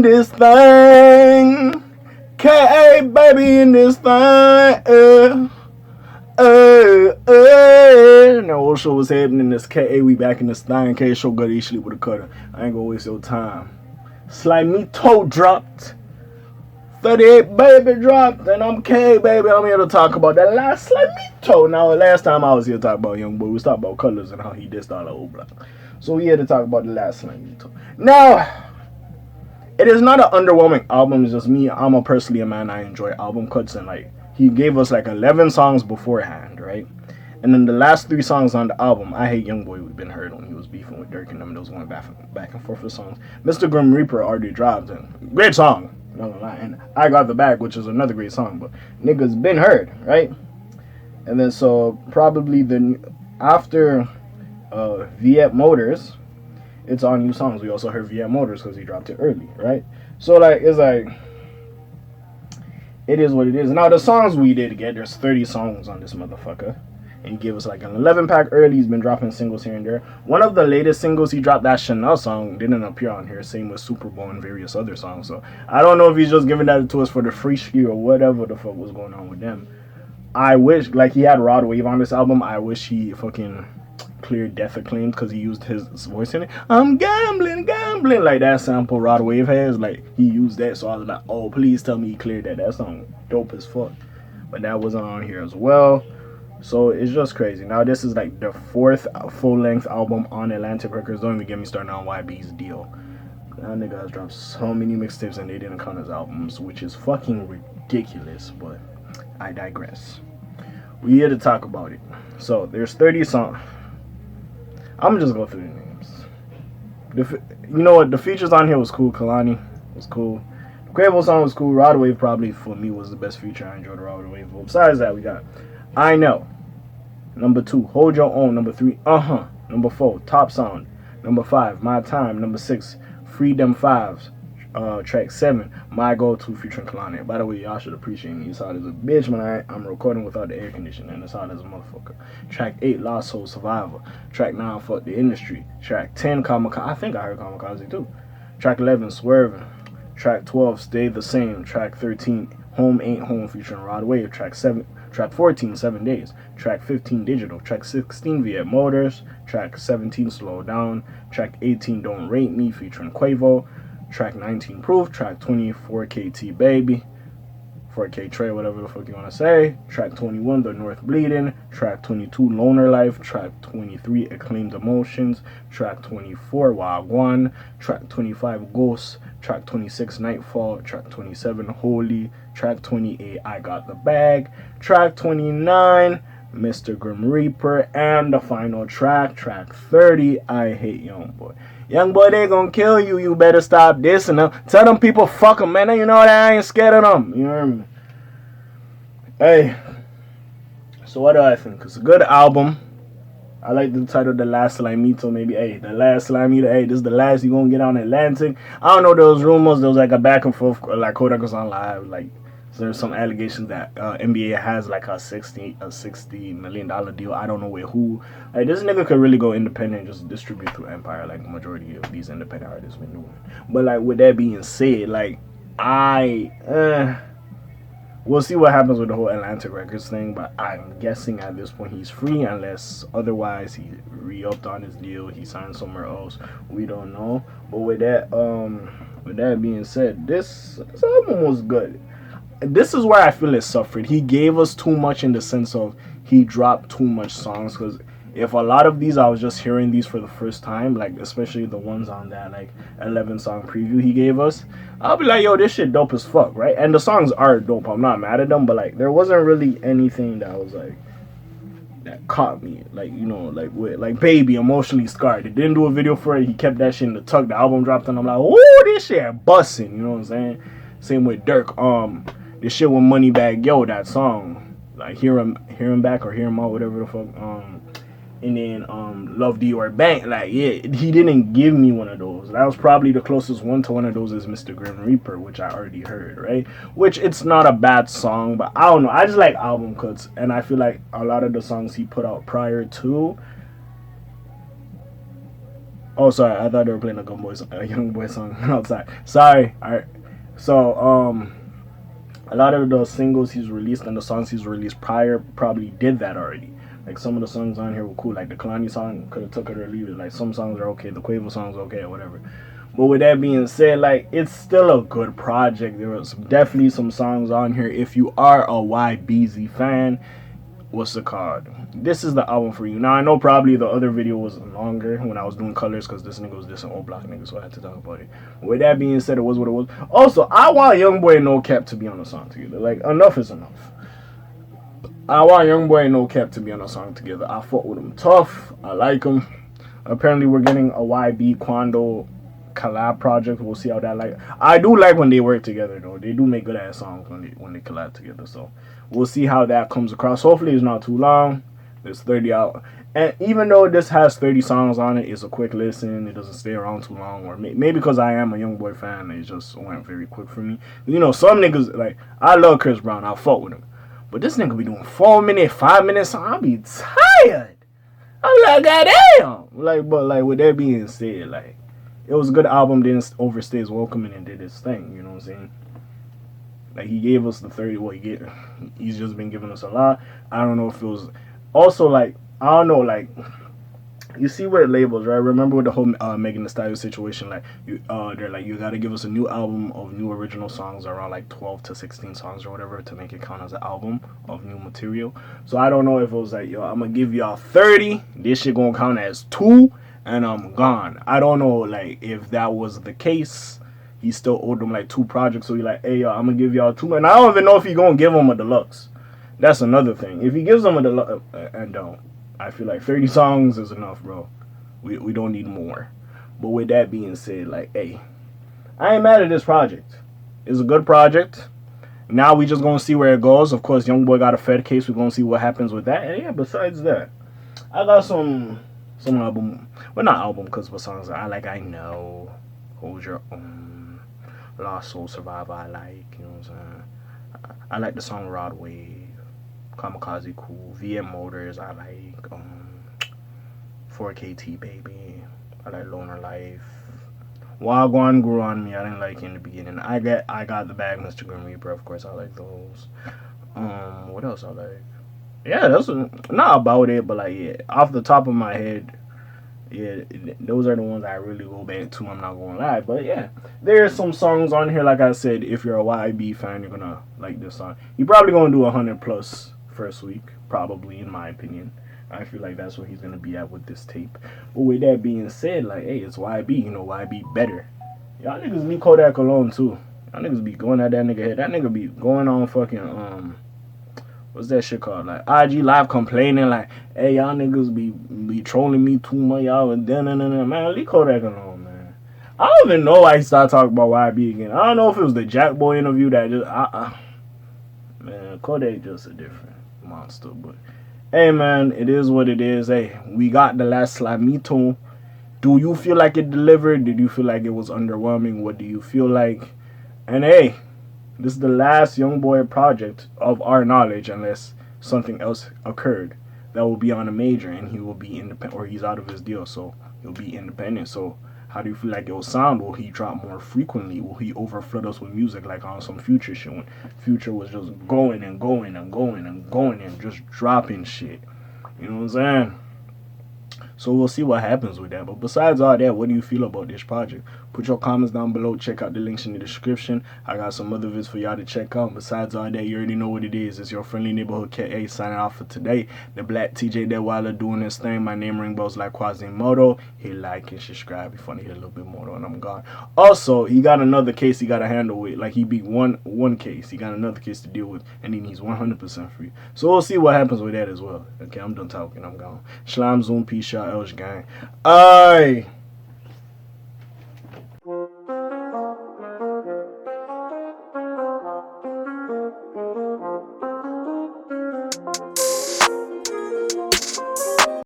this thing. K.A. baby in this thing. Now also what's happening is K.A. we back in this thing. K show good eat sleep with a cutter. I ain't gonna waste your time. Slimeto dropped. 38 baby dropped, and I'm K baby. I'm here to talk about that last Slimeto. Now last time I was here to talk about Youngboy, we was talking about colors and how he dissed all the old block. So we here to talk about the last Slimeto. Now it is not an underwhelming album. It's just me. I'm personally a man. I enjoy album cuts, and like he gave us like 11 songs beforehand, right? And then the last 3 songs on the album, I Hate Youngboy, we've been heard when he was beefing with Dirk and them. Those going back and forth with songs. Mr. Grim Reaper already dropped, and great song. Not gonna lie. And I Got the Bag, which is another great song, but niggas been heard, right? And then so probably after Viet Motors, it's on new songs. We also heard Viet Motors because he dropped it early, right? So like it's like it is what it is. Now the songs we did get, there's 30 songs on this motherfucker. And he gave us like an 11 pack early. He's been dropping singles here and there. One of the latest singles he dropped, that Chanel song, didn't appear on here. Same with Super Bowl and various other songs. So I don't know if he's just giving that to us for the free ski or whatever the fuck was going on with them. I wish, like he had Rod Wave on this album. I wish he fucking cleared Death Acclaimed because he used his voice in it. I'm gambling, like that sample Rod Wave has. Like he used that, so I was like, oh, please tell me he cleared that. That song dope as fuck. But that wasn't on here as well. So it's just crazy. Now this is like the 4th full-length album on Atlantic Records. Don't even get me started on YB's deal. That nigga has dropped so many mixtapes and they didn't count as albums, which is fucking ridiculous. But I digress. We here to talk about it. So there's 30 songs. I'm just go through the names. You know what? The features on here was cool. Kalani was cool. The K.A.Vuitton song was cool. Rod Wave probably for me was the best feature. I enjoyed the Rod Wave. But besides that, we got I Know. Number 2, Hold Your Own. Number 3, Number 4, Top Sound. Number 5, My Time. Number 6, Freedom 5's. Track 7, My Go-To featuring Kalani. By the way, y'all should appreciate me. It's hot as a bitch when I'm recording without the air conditioning, and it's hot as a motherfucker. Track 8, Lost Soul Survivor. Track 9, Fuck the Industry. Track 10, Kamikaze. I think I heard Kamikaze too. Track 11, Swerving. Track 12, Stay the Same. Track 13, Home Ain't Home featuring Rod Wave. Track 14, 7 Days. Track 15, Digital. Track 16, Viet Motors. Track 17, Slow Down. Track 18, Don't Rate Me featuring Quavo. Track 19, Proof. Track 20, 4KT Baby. 4K Trey, whatever the fuck you want to say. Track 21, The North Bleeding. Track 22, Loner Life. Track 23, Acclaimed Emotions. Track 24, Wagwan. Track 25, Ghost. Track 26, Nightfall. Track 27, Holy. Track 28, I Got the Bag. Track 29, Mr. Grim Reaper. And the final track, track 30, I Hate Youngboy. Youngboy, they gonna kill you. You better stop dissing them. Tell them people, fuck them, man. You know that I ain't scared of them. You know what I mean? Hey, so what do I think? It's a good album. I like the title, The Last Slimeto. Maybe, hey, The Last Slimeto. Hey, this is the last you gonna get on Atlantic. I don't know, there was rumors. There was like a back and forth. Like Kodak was on live. Like, so there's some allegations that NBA has like a $60 million deal. I don't know with who. Like, this nigga could really go independent and just distribute through Empire like the majority of these independent artists been doing. But like with that being said, like we'll see what happens with the whole Atlantic Records thing. But I'm guessing at this point he's free unless otherwise he re-upped on his deal. He signed somewhere else. We don't know. But with that being said, this album was good. This is where I feel it suffered. He gave us too much in the sense of he dropped too much songs. Because if a lot of these I was just hearing these for the first time, like especially the ones on that like 11 song preview he gave us, I'll be like, yo, this shit dope as fuck, right? And the songs are dope. I'm not mad at them, but like there wasn't really anything that was like that caught me, like, you know, like with like Baby, Emotionally Scarred. They didn't do a video for it. He kept that shit in the tuck. The album dropped and I'm like, oh, this shit busting. You know what I'm saying? Same with Dirk. This shit with Moneybag Yo, that song, like hear him back or hear him out, whatever the fuck. And then Love Dior Bank, like yeah, he didn't give me one of those. That was probably the closest one to one of those is Mr. Grim Reaper, which I already heard, right? Which it's not a bad song, but I don't know. I just like album cuts, and I feel like a lot of the songs he put out prior to Oh, sorry. I thought they were playing a Youngboy song outside. Sorry. All right. So, a lot of the singles he's released and the songs he's released prior probably did that already. Like some of the songs on here were cool. Like the Kalani song could have took it or leave it. Like some songs are okay. The Quavo song's okay or whatever. But with that being said, like it's still a good project. There was definitely some songs on here. If you are a YBZ fan, what's it called? This is the album for you. Now I know probably the other video was longer when I was doing colors because this nigga was just an old block nigga, so I had to talk about it. With that being said, it was what it was. Also, I want Youngboy and No Cap to be on a song together. Like enough is enough. I want Youngboy and No Cap to be on a song together. I fought with him tough. I like him. Apparently, we're getting a YB Quando collab project. We'll see how that like. I do like when they work together though. They do make good ass songs when they collab together. So we'll see how that comes across. Hopefully it's not too long. There's 30 out. And even though this has 30 songs on it, it's a quick listen. It doesn't stay around too long. Or maybe because I am a Youngboy fan, it just went very quick for me. You know, some niggas, like, I love Chris Brown. I'll fuck with him. But this nigga be doing 4-minute, 5-minute songs. I'll be tired. I'm like, goddamn. Like, but like, with that being said, like, it was a good album. Didn't overstay his welcome and did his thing. You know what I'm saying? Like, he gave us the 30. Well, he's just been giving us a lot. I don't know if it was... Also, like, I don't know, like, you see what labels, right? Remember with the whole Megan Thee Stallion situation, like, they're like, you gotta give us a new album of new original songs, around like 12 to 16 songs or whatever, to make it count as an album of new material. So I don't know if it was like, yo, I'm gonna give y'all 30, this shit gonna count as 2, and I'm gone. I don't know, like, if that was the case. He still owed them like 2 projects, so he's like, hey, yo, I'm gonna give y'all 2, and I don't even know if he gonna give them a deluxe. That's another thing. If he gives them a deluxe, and don't, I feel like 30 songs is enough, bro. We don't need more. But with that being said, like, hey, I ain't mad at this project. It's a good project. Now we just gonna see where it goes. Of course, Youngboy got a Fed case. We're gonna see what happens with that. And yeah, besides that, I got some album. Well, not album, because what songs I like. I know. Hold Your Own. Lost Soul Survivor. I like. You know what I'm saying? I like the song Rod Wave. Kamikaze Cool, VM Motors, I like 4KT Baby, I like Loner Life. Wagwan grew on me, I didn't like it in the beginning. I got the bag, Mr. Grim Reaper, of course I like those. What else I like? Yeah, that's not about it, but like, yeah, off the top of my head, yeah, those are the ones I really go back to, I'm not gonna lie. But yeah, there's some songs on here, like I said, if you're a YB fan, you're gonna like this song. You're probably gonna do 100 plus first week, probably, in my opinion. I feel like that's where he's gonna be at with this tape. But with that being said, like, hey, it's YB, you know, YB better. Y'all niggas leave Kodak alone too. Y'all niggas be going at that nigga head. That nigga be going on fucking what's that shit called? Like IG Live complaining like, hey, y'all niggas be trolling me too much, y'all, and then man, leave Kodak alone, man. I don't even know why he started talking about YB again. I don't know if it was the Jack Boy interview that just man, Kodak just a different monster. But hey, man, it is what it is. Hey, we got the last Slimeto. Do you feel like it delivered? Did you feel like it was underwhelming? What do you feel like? And hey, this is the last Youngboy project of our knowledge, unless something else occurred that will be on a major and he will be independent, or he's out of his deal, so he'll be independent. So how do you feel like it will sound? Will he drop more frequently? Will he overflood us with music like on some Future shit when Future was just going and going and going and going and just dropping shit? You know what I'm saying? So we'll see what happens with that. But besides all that, what do you feel about this project? Put your comments down below. Check out the links in the description. I got some other vids for y'all to check out. Besides all that, you already know what it is. It's your friendly neighborhood K.A. signing off for today. The Black TJ Deadweiler doing his thing. My name ring bells like Quasimodo. Hit like and subscribe if you want to hear a little bit more though, and I'm gone. Also, he got another case he got to handle with. Like, he beat one case. He got another case to deal with, and then he's 100% free. So we'll see what happens with that as well. Okay, I'm done talking. I'm gone. Shlime Zoom. Peace out. Elsh gang. Aye.